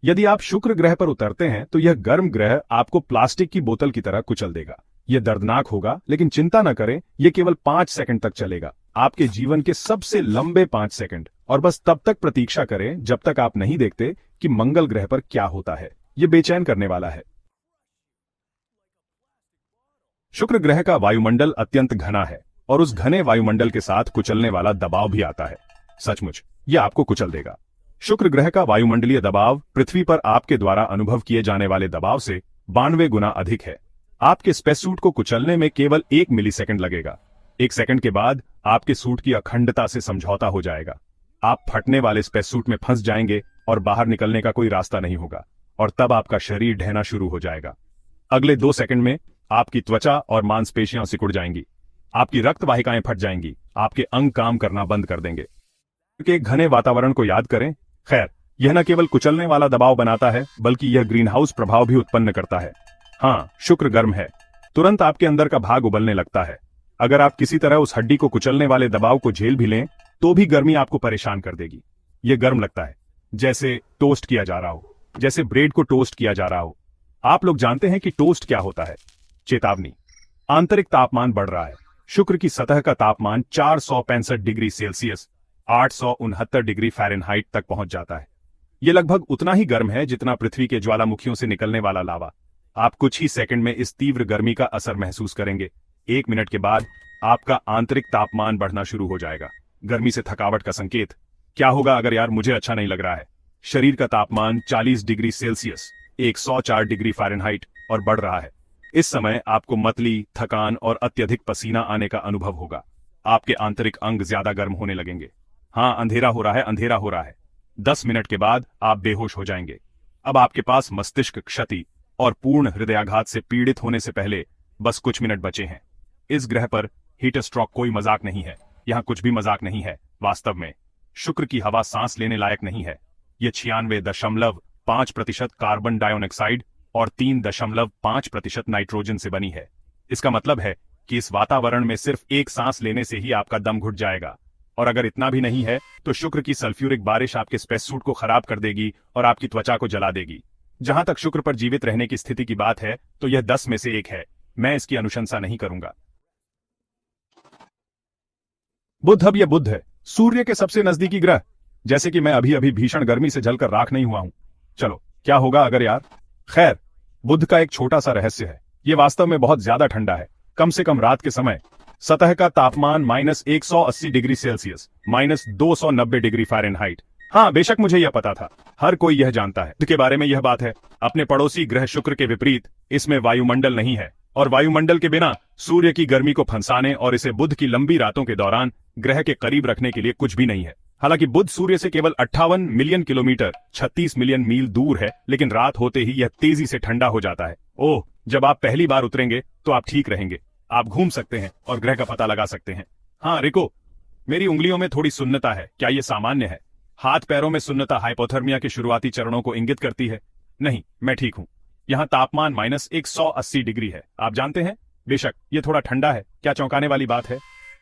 यदि आप शुक्र ग्रह पर उतरते हैं तो यह गर्म ग्रह आपको प्लास्टिक की बोतल की तरह कुचल देगा। यह दर्दनाक होगा, लेकिन चिंता न करें, यह केवल 5 सेकंड तक चलेगा। आपके जीवन के सबसे लंबे 5 सेकंड। और बस तब तक प्रतीक्षा करें जब तक आप नहीं देखते कि मंगल ग्रह पर क्या होता है। यह बेचैन करने वाला है। शुक्र ग्रह का वायुमंडल अत्यंत घना है और उस घने वायुमंडल के साथ कुचलने वाला दबाव भी आता है। सचमुच यह आपको कुचल देगा। शुक्र ग्रह का वायुमंडलीय दबाव पृथ्वी पर आपके द्वारा अनुभव किए जाने वाले दबाव से 92 गुना अधिक है। आपके स्पेस सूट को कुचलने में केवल 1 मिलीसेकंड लगेगा। 1 सेकंड के बाद आपके सूट की अखंडता से समझौता हो जाएगा। आप फटने वाले स्पेस सूट में फंस जाएंगे और बाहर निकलने का कोई रास्ता नहीं होगा, और तब आपका शरीर ढहना शुरू हो जाएगा। अगले 2 सेकंड में आपकी त्वचा और मांसपेशियां सिकुड़ जाएंगी, आपकी रक्त वाहिकाएं फट जाएंगी, आपके अंग काम करना बंद कर देंगे। के घने वातावरण को याद करें। खैर, यह न केवल कुचलने वाला दबाव बनाता है, बल्कि यह ग्रीन हाउस प्रभाव भी उत्पन्न करता है। हाँ, शुक्र गर्म है, तुरंत आपके अंदर का भाग उबलने लगता है। अगर आप किसी तरह उस हड्डी को कुचलने वाले दबाव को झेल भी लें, तो भी गर्मी आपको परेशान कर देगी। यह गर्म लगता है, जैसे टोस्ट किया जा रहा हो, जैसे ब्रेड को टोस्ट किया जा रहा हो। आप लोग जानते हैं कि टोस्ट क्या होता है? चेतावनी, आंतरिक तापमान बढ़ रहा है। शुक्र की सतह का तापमान 465 डिग्री सेल्सियस 869 डिग्री फ़ारेनहाइट तक पहुंच जाता है। यह लगभग उतना ही गर्म है जितना पृथ्वी के ज्वालामुखियों से निकलने वाला लावा। आप कुछ ही सेकंड में इस तीव्र गर्मी का असर महसूस करेंगे। 1 मिनट के बाद आपका आंतरिक तापमान बढ़ना शुरू हो जाएगा। गर्मी से थकावट का संकेत। क्या होगा अगर यार मुझे अच्छा नहीं लग रहा है? शरीर का तापमान 40 डिग्री सेल्सियस 104 डिग्री फ़ारेनहाइट और बढ़ रहा है। इस समय आपको मतली, थकान और अत्यधिक पसीना आने का अनुभव होगा। आपके आंतरिक अंग ज्यादा गर्म होने लगेंगे। हाँ, अंधेरा हो रहा है, अंधेरा हो रहा है। 10 मिनट के बाद आप बेहोश हो जाएंगे। अब आपके पास मस्तिष्क क्षति और पूर्ण हृदयाघात से पीड़ित होने से पहले बस कुछ मिनट बचे हैं। इस ग्रह पर हीट स्ट्रोक कोई मजाक नहीं है। यहाँ कुछ भी मजाक नहीं है। वास्तव में शुक्र की हवा सांस लेने लायक नहीं है। यह 96.5% कार्बन डाइऑक्साइड और 3.5% नाइट्रोजन से बनी है। इसका मतलब है कि इस वातावरण में सिर्फ एक सांस लेने से ही आपका दम घुट जाएगा। और अगर इतना भी नहीं है तो शुक्र की सल्फ्यूरिक बारिश आपके स्पेस सूट को खराब कर देगी और आपकी त्वचा को जला देगी। जहां तक शुक्र पर जीवित रहने की स्थिति की बात है तो यह 10 में से 1 है। मैं इसकी अनुशंसा नहीं करूंगा। बुध, अब यह बुध है, सूर्य के सबसे नजदीकी ग्रह। जैसे कि मैं अभी अभी भीषण गर्मी से जलकर राख नहीं हुआ हूं। चलो, क्या होगा अगर यार? खैर, बुध का एक छोटा सा रहस्य है। यह वास्तव में बहुत ज्यादा ठंडा है। कम से कम रात के समय सतह का तापमान -180 डिग्री सेल्सियस -290 डिग्री फ़ारेनहाइट। हाँ, बेशक मुझे यह पता था। हर कोई यह जानता है। बुध के बारे में यह बात है। अपने पड़ोसी ग्रह शुक्र के विपरीत इसमें वायुमंडल नहीं है, और वायुमंडल के बिना सूर्य की गर्मी को फंसाने और इसे बुध की लंबी रातों के दौरान ग्रह के करीब रखने के लिए कुछ भी नहीं है। हालांकि बुध सूर्य से केवल 58 मिलियन किलोमीटर 36 मिलियन मील दूर है, लेकिन रात होते ही यह तेजी से ठंडा हो जाता है। ओह, जब आप पहली बार उतरेंगे तो आप ठीक रहेंगे। आप घूम सकते हैं और ग्रह का पता लगा सकते हैं। हाँ रिको, मेरी उंगलियों में थोड़ी सुन्नता है। क्या यह सामान्य है? हाथ पैरों में सुन्नता हाइपोथर्मिया के शुरुआती चरणों को इंगित करती है? नहीं, मैं ठीक हूं। यहाँ तापमान -180 डिग्री है, आप जानते हैं। बेशक यह थोड़ा ठंडा है। क्या चौंकाने वाली बात है?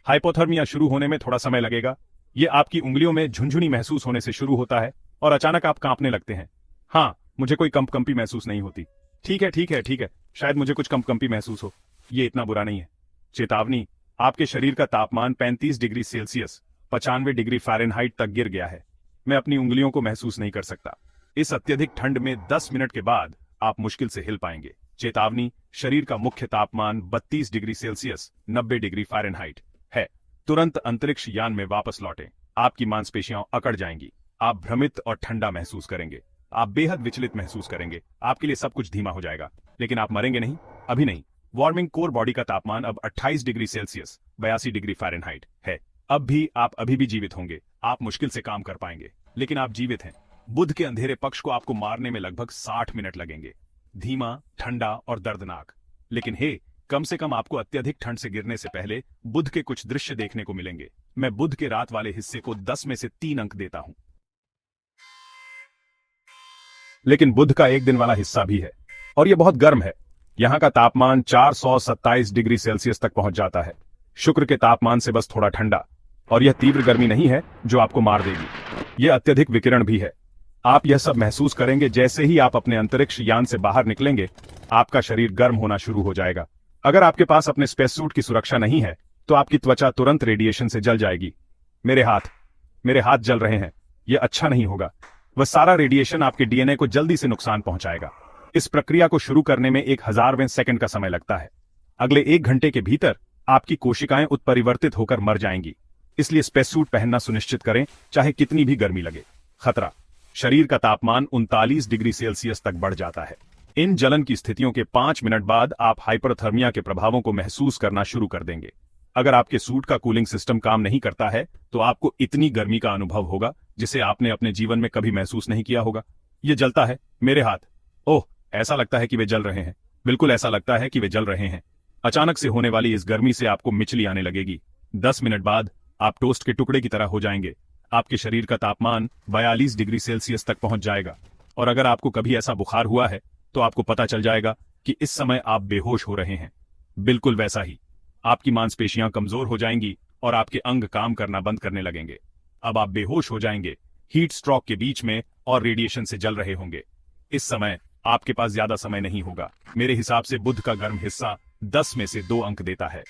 हाइपोथर्मिया शुरू होने में थोड़ा समय लगेगा। ये आपकी उंगलियों में झुंझुनी महसूस होने से शुरू होता है और अचानक आप कांपने लगते हैं। हाँ, मुझे कोई कंपकंपी महसूस नहीं होती। ठीक है, ठीक है, ठीक है, शायद मुझे कुछ कंपकंपी महसूस हो। ये इतना बुरा नहीं है। चेतावनी, आपके शरीर का तापमान 35 डिग्री सेल्सियस 95 डिग्री फ़ारेनहाइट तक गिर गया है। मैं अपनी उंगलियों को महसूस नहीं कर सकता। इस अत्यधिक ठंड में 10 मिनट के बाद आप मुश्किल से हिल पाएंगे। चेतावनी, शरीर का मुख्य तापमान 32 डिग्री सेल्सियस 90 डिग्री फ़ारेनहाइट है। तुरंत अंतरिक्ष यान में वापस लौटें। आपकी मांसपेशियां अकड़ जाएंगी। आप भ्रमित और ठंडा महसूस करेंगे। आप बेहद विचलित महसूस करेंगे। आपके लिए सब कुछ धीमा हो जाएगा, लेकिन आप मरेंगे नहीं, अभी नहीं। वार्मिंग कोर बॉडी का तापमान अब 28 डिग्री सेल्सियस 82 डिग्री फ़ारेनहाइट है। अब भी आप अभी भी जीवित होंगे। आप मुश्किल से काम कर पाएंगे, लेकिन आप जीवित हैं। बुध के अंधेरे पक्ष को आपको मारने में लगभग 60 मिनट लगेंगे। धीमा, ठंडा और दर्दनाक, लेकिन हे, कम से कम आपको अत्यधिक ठंड से गिरने से पहले बुध के कुछ दृश्य देखने को मिलेंगे। मैं बुध के रात वाले हिस्से को 10 में से 3 अंक देता हूं। लेकिन बुध का एक दिन वाला हिस्सा भी है, और यह बहुत गर्म है। यहां का तापमान 427 डिग्री सेल्सियस तक पहुंच जाता है। शुक्र के तापमान से बस थोड़ा ठंडा, और यह तीव्र गर्मी नहीं है जो आपको मार देगी। यह अत्यधिक विकिरण भी है। आप यह सब महसूस करेंगे जैसे ही आप अपने अंतरिक्ष यान से बाहर निकलेंगे, आपका शरीर गर्म होना शुरू हो जाएगा। अगर आपके पास अपने स्पेस सूट की सुरक्षा नहीं है, तो आपकी त्वचा तुरंत रेडिएशन से जल जाएगी। मेरे हाथ जल रहे हैं। यह अच्छा नहीं होगा। वह सारा रेडिएशन आपके डीएनए को जल्दी से नुकसान पहुंचाएगा। इस प्रक्रिया को शुरू करने में 1000वें सेकंड का समय लगता है। अगले 1 घंटे के भीतर आपकी कोशिकाएं उत्परिवर्तित होकर मर जाएंगी। इसलिए स्पेस सूट पहनना सुनिश्चित करें, चाहे कितनी भी गर्मी लगे। खतरा, शरीर का तापमान 39 डिग्री सेल्सियस तक बढ़ जाता है। इन जलन की स्थितियों के 5 मिनट बाद आप हाइपरथर्मिया के प्रभावों को महसूस करना शुरू कर देंगे। अगर आपके सूट का कूलिंग सिस्टम काम नहीं करता है, तो आपको इतनी गर्मी का अनुभव होगा जिसे आपने अपने जीवन में कभी महसूस नहीं किया होगा। यह जलता है, मेरे हाथ। ओह, ऐसा लगता है कि वे जल रहे हैं। बिल्कुल ऐसा लगता है कि वे जल रहे हैं। अचानक से होने वाली इस गर्मी से आपको मिचली आने लगेगी। 10 मिनट बाद आप टोस्ट के टुकड़े की तरह हो जाएंगे। आपके शरीर का तापमान 42 डिग्री सेल्सियस तक पहुंच जाएगा। और अगर आपको कभी ऐसा बुखार हुआ है, तो आपको पता चल जाएगा कि इस समय आप बेहोश हो रहे हैं। बिल्कुल वैसा ही। आपकी मांसपेशियां कमजोर हो जाएंगी और आपके अंग काम करना बंद करने लगेंगे। अब आप बेहोश हो जाएंगे, हीट स्ट्रोक के बीच में, और रेडिएशन से जल रहे होंगे। इस समय आपके पास ज्यादा समय नहीं होगा। मेरे हिसाब से बुध का गर्म हिस्सा 10 में से 2 अंक देता है।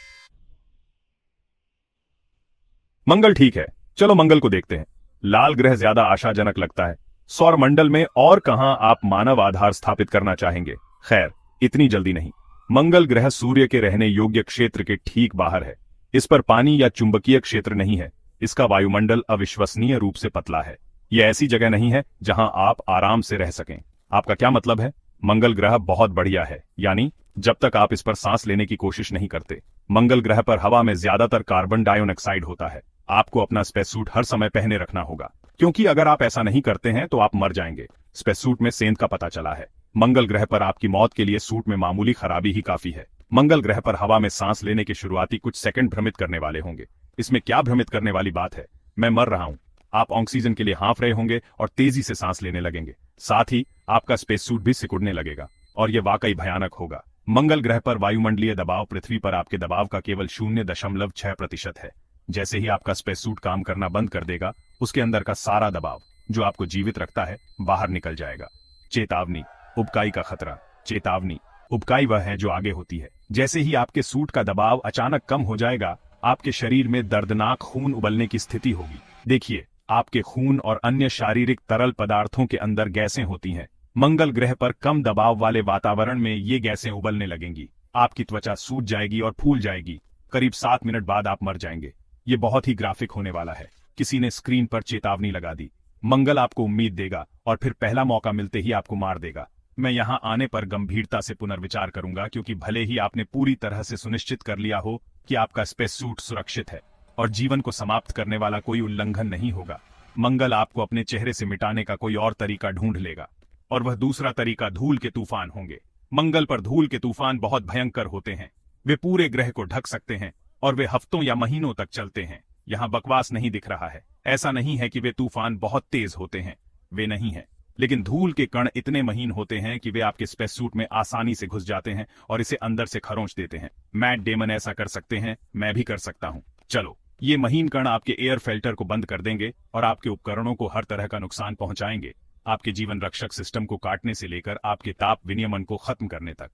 मंगल ठीक है, चलो मंगल को देखते हैं। लाल ग्रह ज्यादा आशाजनक लगता है। सौर मंडल में और कहां आप मानव आधार स्थापित करना चाहेंगे? खैर, इतनी जल्दी नहीं। मंगल ग्रह सूर्य के रहने योग्य क्षेत्र के ठीक बाहर है। इस पर पानी या चुंबकीय क्षेत्र नहीं है। इसका वायुमंडल अविश्वसनीय रूप से पतला है। यह ऐसी जगह नहीं है जहां आप आराम से रह सकें। आपका क्या मतलब है? मंगल ग्रह बहुत बढ़िया है, यानी जब तक आप इस पर सांस लेने की कोशिश नहीं करते। मंगल ग्रह पर हवा में ज्यादातर कार्बन डाइऑक्साइड होता है। आपको अपना स्पेस सूट हर समय पहने रखना होगा, क्योंकि अगर आप ऐसा नहीं करते हैं तो आप मर जाएंगे। स्पेस सूट में सेंध का पता चला है। मंगल ग्रह पर आपकी मौत के लिए सूट में मामूली खराबी ही काफी है। मंगल ग्रह पर हवा में सांस लेने के शुरुआती कुछ सेकंड भ्रमित करने वाले होंगे। इसमें क्या भ्रमित करने वाली बात है? मैं मर रहा हूं। आप ऑक्सीजन के लिए हाँफ रहे होंगे और तेजी से सांस लेने लगेंगे। साथ ही आपका स्पेस सूट भी सिकुड़ने लगेगा, और यह वाकई भयानक होगा। मंगल ग्रह पर वायुमंडलीय दबाव पृथ्वी पर आपके दबाव का केवल 0.6% है। जैसे ही आपका स्पेस सूट काम करना बंद कर देगा, उसके अंदर का सारा दबाव जो आपको जीवित रखता है बाहर निकल जाएगा। चेतावनी, उबकाई का खतरा। चेतावनी, उबकाई वह है जो आगे होती है। जैसे ही आपके सूट का दबाव अचानक कम हो जाएगा, आपके शरीर में दर्दनाक खून उबलने की स्थिति होगी। देखिए, आपके खून और अन्य शारीरिक तरल पदार्थों के अंदर गैसें होती हैं। मंगल ग्रह पर कम दबाव वाले वातावरण में ये गैसें उबलने लगेंगी। आपकी त्वचा सूज जाएगी और फूल जाएगी। करीब 7 मिनट बाद आप मर जाएंगे। ये बहुत ही ग्राफिक होने वाला है। किसी ने स्क्रीन पर चेतावनी लगा दी। मंगल आपको उम्मीद देगा और फिर पहला मौका मिलते ही आपको मार देगा। मैं यहां आने पर गंभीरता से पुनर्विचार करूंगा, क्योंकि भले ही आपने पूरी तरह से सुनिश्चित कर लिया हो कि आपका स्पेस सूट सुरक्षित है और जीवन को समाप्त करने वाला कोई उल्लंघन नहीं होगा, मंगल आपको अपने चेहरे से मिटाने का कोई और तरीका ढूंढ लेगा, और वह दूसरा तरीका धूल के तूफान होंगे। मंगल पर धूल के तूफान बहुत भयंकर होते हैं। वे पूरे ग्रह को ढक सकते हैं और वे हफ्तों या महीनों तक चलते हैं। यहाँ बकवास नहीं दिख रहा है। ऐसा नहीं है कि वे तूफान बहुत तेज होते हैं, वे नहीं हैं। लेकिन धूल के कण इतने महीन होते हैं कि वे आपके स्पेस सूट में आसानी से घुस जाते हैं और इसे अंदर से खरोंच देते हैं। मैट डेमन ऐसा कर सकते हैं, मैं भी कर सकता हूं। चलो, ये महीन कण आपके एयर फिल्टर को बंद कर देंगे और आपके उपकरणों को हर तरह का नुकसान पहुंचाएंगे, आपके जीवन रक्षक सिस्टम को काटने से लेकर आपके ताप विनियमन को खत्म करने तक।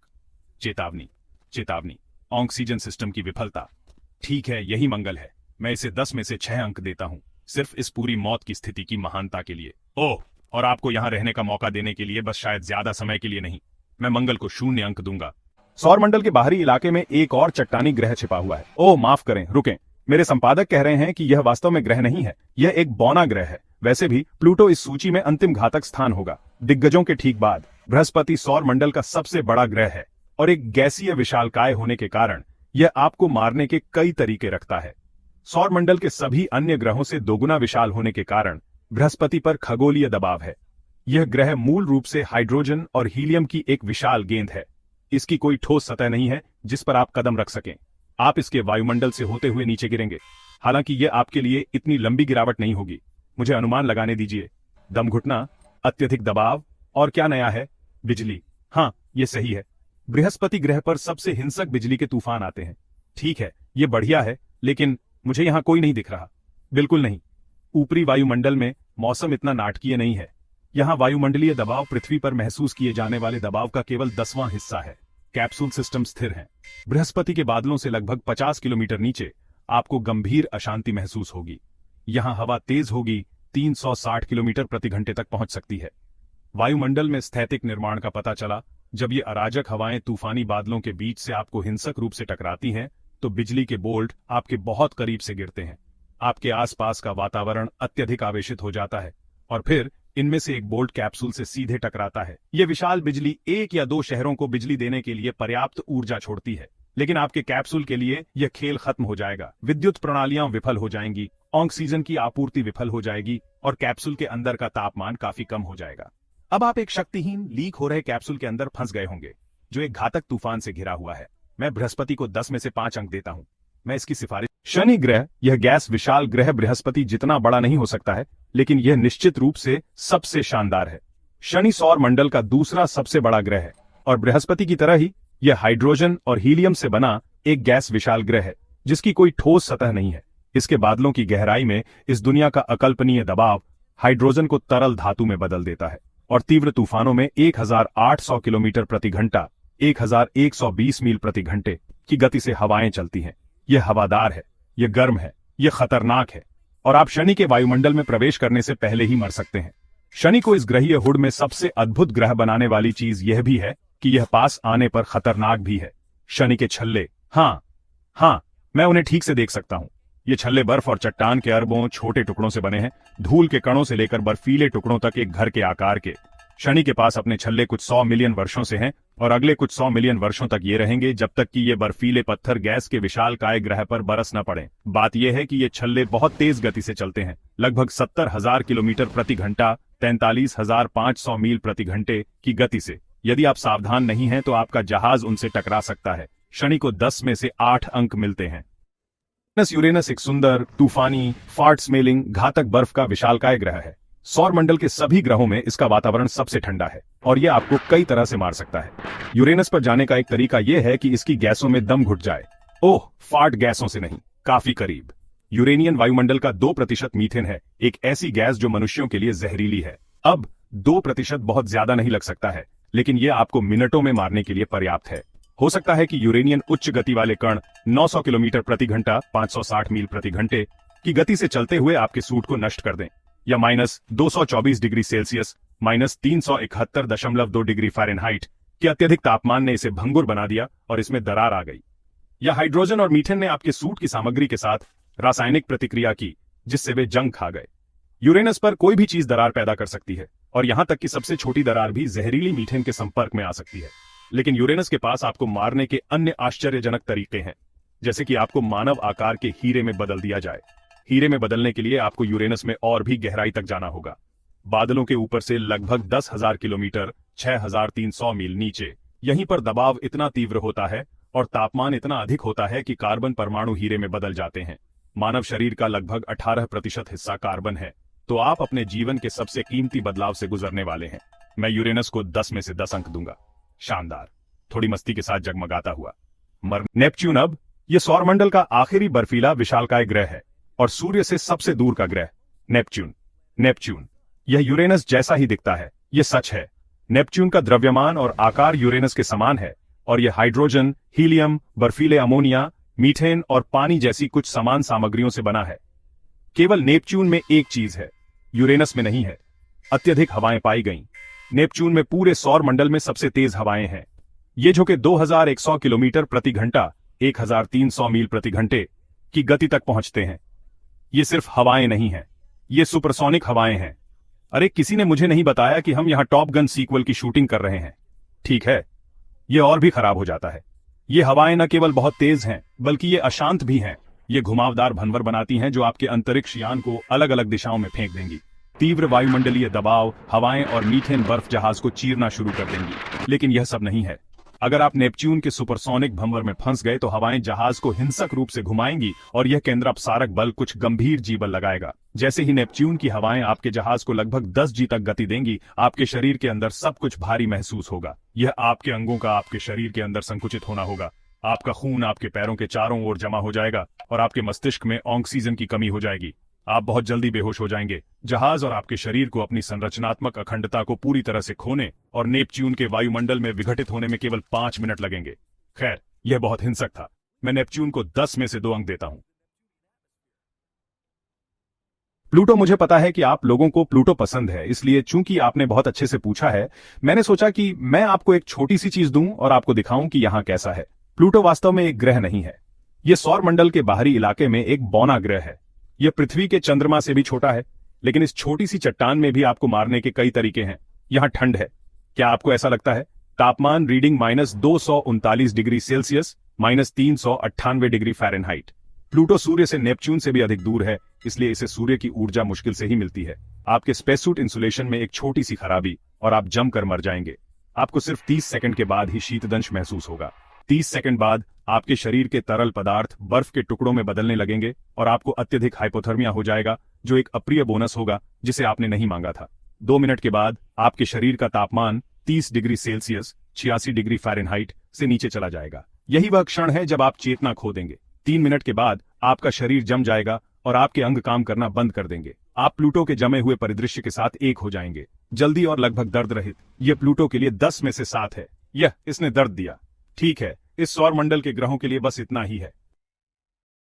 चेतावनी, चेतावनी, ऑक्सीजन सिस्टम की विफलता। ठीक है, यही मंगल है। मैं इसे 10 में से 6 अंक देता हूं, सिर्फ इस पूरी मौत की स्थिति की महानता के लिए। ओह, और आपको यहां रहने का मौका देने के लिए, बस शायद ज्यादा समय के लिए नहीं। मैं मंगल को 0 अंक दूंगा। सौरमंडल के बाहरी इलाके में एक और चट्टानी ग्रह छिपा हुआ है। ओह माफ करें, रुकें। मेरे संपादक कह रहे हैं कि यह वास्तव में ग्रह नहीं है, यह एक बौना ग्रह है। वैसे भी प्लूटो इस सूची में अंतिम घातक स्थान होगा। दिग्गजों के ठीक बाद बृहस्पति सौरमंडल का सबसे बड़ा ग्रह है, और एक गैसीय विशालकाय होने के कारण यह आपको मारने के कई तरीके रखता है। सौरमंडल के सभी अन्य ग्रहों से दोगुना विशाल होने के कारण बृहस्पति पर खगोलीय दबाव है। यह ग्रह मूल रूप से हाइड्रोजन और हीलियम की एक विशाल गेंद है। इसकी कोई ठोस सतह नहीं है जिस पर आप कदम रख सकें। आप इसके वायुमंडल से होते हुए नीचे गिरेंगे। हालांकि यह आपके लिए इतनी लंबी गिरावट नहीं होगी। मुझे अनुमान लगाने दीजिए। दम घुटना, अत्यधिक दबाव, और क्या नया है? बिजली। हाँ, यह सही है। बृहस्पति ग्रह पर सबसे हिंसक बिजली के तूफान आते हैं। ठीक है, यह बढ़िया है, लेकिन मुझे यहां कोई नहीं दिख रहा। बिल्कुल नहीं। ऊपरी वायुमंडल में मौसम इतना नाटकीय नहीं है। यहाँ वायुमंडलीय दबाव पृथ्वी पर महसूस किए जाने वाले दबाव का केवल 10वां हिस्सा है। कैप्सूल सिस्टम स्थिर है। बृहस्पति के बादलों से लगभग 50 किलोमीटर नीचे आपको गंभीर अशांति महसूस होगी। यहाँ हवा तेज होगी, 360 किलोमीटर प्रति घंटे तक पहुंच सकती है। वायुमंडल में स्थैतिक निर्माण का पता चला जब ये अराजक हवाएं तूफानी बादलों के बीच से आपको हिंसक रूप से टकराती हैं, तो बिजली के बोल्ट आपके बहुत करीब से गिरते हैं। आपके आसपास का वातावरण अत्यधिक आवेशित हो जाता है और फिर इनमें से एक बोल्ट कैप्सूल से सीधे टकराता है। यह विशाल बिजली 1 या 2 शहरों को बिजली देने के लिए पर्याप्त ऊर्जा छोड़ती है, लेकिन आपके कैप्सूल के लिए यह खेल खत्म हो जाएगा। विद्युत प्रणालियां विफल हो जाएंगी, ऑक्सीजन की आपूर्ति विफल हो जाएगी और कैप्सूल के अंदर का तापमान काफी कम हो जाएगा। अब आप एक शक्तिहीन लीक हो रहे कैप्सूल के अंदर फंस गए होंगे, जो एक घातक तूफान से घिरा हुआ है। मैं बृहस्पति को 10 में से 5 अंक देता हूं। मैं इसकी सिफारिश। शनि ग्रह, यह गैस विशाल ग्रह बृहस्पति जितना बड़ा नहीं हो सकता है, लेकिन यह निश्चित रूप से सबसे शानदार है। शनि सौर मंडल का दूसरा सबसे बड़ा ग्रह है और बृहस्पति की तरह ही यह हाइड्रोजन और हीलियम से बना एक गैस विशाल ग्रह है जिसकी कोई ठोस सतह नहीं है। इसके बादलों की गहराई में इस दुनिया का अकल्पनीय दबाव हाइड्रोजन को तरल धातु में बदल देता है और तीव्र तूफानों में 1800 किलोमीटर प्रति घंटा 1120 मील प्रति घंटे की गति से हवाएं चलती हैं। यह हवादार है, यह गर्म है, यह खतरनाक है और आप शनि के वायुमंडल में प्रवेश करने से पहले ही मर सकते हैं। शनि को इस ग्रहीय हुड में सबसे अद्भुत ग्रह बनाने वाली चीज यह भी है कि यह पास आने पर खतरनाक भी है। शनि के छल्ले, हाँ, मैं उन्हें ठीक से देख सकता हूं। ये छल्ले बर्फ और चट्टान के अरबों छोटे टुकड़ों से बने हैं, धूल के कणों से लेकर बर्फीले टुकड़ों तक एक घर के आकार के। शनि के पास अपने छल्ले कुछ 100 मिलियन वर्षों से हैं और अगले कुछ 100 मिलियन वर्षों तक ये रहेंगे, जब तक कि ये बर्फीले पत्थर गैस के विशालकाय ग्रह पर बरस न पड़े। बात यह है कि ये छल्ले बहुत तेज गति से चलते हैं, लगभग 70,000 किलोमीटर प्रति घंटा 43,500 मील प्रति घंटे की गति से। यदि आप सावधान नहीं हैं तो आपका जहाज उनसे टकरा सकता है। शनि को 10 में से 8 अंक मिलते हैं। यूरेनस एक सुंदर, तूफानी, फार्ट स्मेलिंग, घातक बर्फ का विशालकाय ग्रह है। सौर मंडल के सभी ग्रहों में इसका वातावरण सबसे ठंडा है और यह आपको कई तरह से मार सकता है। यूरेनस पर जाने का एक तरीका यह है कि इसकी गैसों में दम घुट जाए। ओह, फार्ट गैसों से नहीं, काफी करीब। यूरेनियन वायुमंडल का 2% मीथेन है, एक ऐसी गैस जो मनुष्यों के लिए जहरीली है। अब 2% बहुत ज्यादा नहीं लग सकता है, लेकिन यह आपको मिनटों में मारने के लिए पर्याप्त है। हो सकता है कि यूरेनियन उच्च गति वाले कण 900 किलोमीटर प्रति घंटा 560 मील प्रति घंटे की गति से चलते हुए आपके सूट को नष्ट कर दें, या -224 डिग्री सेल्सियस -371.2 डिग्री फ़ारेनहाइट के अत्यधिक तापमान ने इसे भंगुर बना दिया और इसमें दरार आ गई। या हाइड्रोजन और मीथेन ने आपके सूट की सामग्री के साथ रासायनिक प्रतिक्रिया की जिससे वे जंग खा गए। यूरेनस पर कोई भी चीज दरार पैदा कर सकती है और यहां तक कि सबसे छोटी दरार भी जहरीली मीथेन के संपर्क में आ सकती है। लेकिन यूरेनस के पास आपको मारने के अन्य आश्चर्यजनक तरीके हैं, जैसे कि आपको मानव आकार के हीरे में बदल दिया जाए। हीरे में बदलने के लिए आपको यूरेनस में और भी गहराई तक जाना होगा। बादलों के ऊपर से लगभग 10,000 किलोमीटर 6,300 मील नीचे यहीं पर दबाव इतना तीव्र होता है और तापमान इतना अधिक होता है कि कार्बन परमाणु हीरे में बदल जाते हैं। मानव शरीर का लगभग 18% हिस्सा कार्बन है, तो आप अपने जीवन के सबसे कीमती बदलाव से गुजरने वाले हैं। मैं यूरेनस को 10 में से 10 अंक दूंगा। शानदार, थोड़ी मस्ती के साथ जगमगाता हुआ। नेपच्यून, अब यह सौरमंडल का आखिरी बर्फीला विशालकाय ग्रह है और सूर्य से सबसे दूर का ग्रह। नेपच्यून यह यूरेनस जैसा ही दिखता है, यह सच है। नेपच्यून का द्रव्यमान और आकार यूरेनस के समान है और यह हाइड्रोजन, हीलियम, बर्फीले अमोनिया, मीथेन और पानी जैसी कुछ समान सामग्रियों से बना है। केवल नेपच्यून में एक चीज है, यूरेनस में नहीं है। अत्यधिक हवाएं पाई गईं। नेपच्यून में पूरे सौर मंडल में सबसे तेज हवाएं हैं। ये जो कि 2100 किलोमीटर प्रति घंटा 1300 मील प्रति घंटे की गति तक पहुंचते हैं। ये सिर्फ हवाएं नहीं हैं, ये सुपरसोनिक हवाएं हैं। अरे, किसी ने मुझे नहीं बताया कि हम यहां टॉप गन सीक्वल की शूटिंग कर रहे हैं। ठीक है, ये और भी खराब हो जाता है। ये हवाएं न केवल बहुत तेज हैं, बल्कि ये अशांत भी हैं। ये घुमावदार भंवर बनाती हैं जो आपके अंतरिक्ष यान को अलग अलग दिशाओं में फेंक देंगी। तीव्र वायुमंडलीय दबाव, हवाएं और मीथेन बर्फ जहाज को चीरना शुरू कर देंगी। लेकिन यह सब नहीं है। अगर आप नेपच्यून के सुपरसोनिक भंवर में फंस गए तो हवाएं जहाज को हिंसक रूप से घुमाएंगी और यह केंद्रापसारक बल कुछ गंभीर जीबल लगाएगा। जैसे ही नेपच्यून की हवाएं आपके जहाज को लगभग 10 जी तक गति देंगी, आपके शरीर के अंदर सब कुछ भारी महसूस होगा। यह आपके अंगों का आपके शरीर के अंदर संकुचित होना होगा। आपका खून आपके पैरों के चारों ओर जमा हो जाएगा और आपके मस्तिष्क में ऑक्सीजन की कमी हो जाएगी। आप बहुत जल्दी बेहोश हो जाएंगे। जहाज और आपके शरीर को अपनी संरचनात्मक अखंडता को पूरी तरह से खोने और नेपच्यून के वायुमंडल में विघटित होने में केवल 5 मिनट लगेंगे। खैर, यह बहुत हिंसक था। मैं नेपच्यून को 10 में से 2 अंक देता हूं। प्लूटो, मुझे पता है कि आप लोगों को प्लूटो पसंद है, इसलिए चूंकि आपने बहुत अच्छे से पूछा है, मैंने सोचा कि मैं आपको एक छोटी सी चीज दूं और आपको दिखाऊं कि यहां कैसा है। प्लूटो वास्तव में एक ग्रह नहीं है। यह सौर मंडल के बाहरी इलाके में एक बौना ग्रह है। यह पृथ्वी के चंद्रमा से भी छोटा है, लेकिन इस छोटी सी चट्टान में भी आपको मारने के कई तरीके हैं। यहां ठंड है। क्या आपको ऐसा लगता है? तापमान reading -239 degree Celsius, -398 degree Fahrenheit. Pluto सूर्य से नेपच्यून से भी अधिक दूर है, इसलिए इसे सूर्य की ऊर्जा मुश्किल से ही मिलती है। आपके स्पेससूट इंसुलेशन में एक छोटी सी खराबी और आप जमकर मर जाएंगे। आपको सिर्फ 30 सेकंड के बाद ही शीतदंश महसूस होगा। 30 सेकंड बाद आपके शरीर के तरल पदार्थ बर्फ के टुकड़ों में बदलने लगेंगे और आपको अत्यधिक हाइपोथर्मिया हो जाएगा, जो एक अप्रिय बोनस होगा जिसे आपने नहीं मांगा था। 2 मिनट के बाद आपके शरीर का तापमान 30 डिग्री सेल्सियस, 86 डिग्री फ़ारेनहाइट से नीचे चला जाएगा। यही वह क्षण है जब आप चेतना खो देंगे। 3 मिनट के बाद आपका शरीर जम जाएगा और आपके अंग काम करना बंद कर देंगे। आप प्लूटो के जमे हुए परिदृश्य के साथ एक हो जाएंगे, जल्दी और लगभग दर्द रहित। यह प्लूटो के लिए 10 में से 7 है। इसने दर्द दिया। ठीक है, इस सौर मंडल के ग्रहों के लिए बस इतना ही है।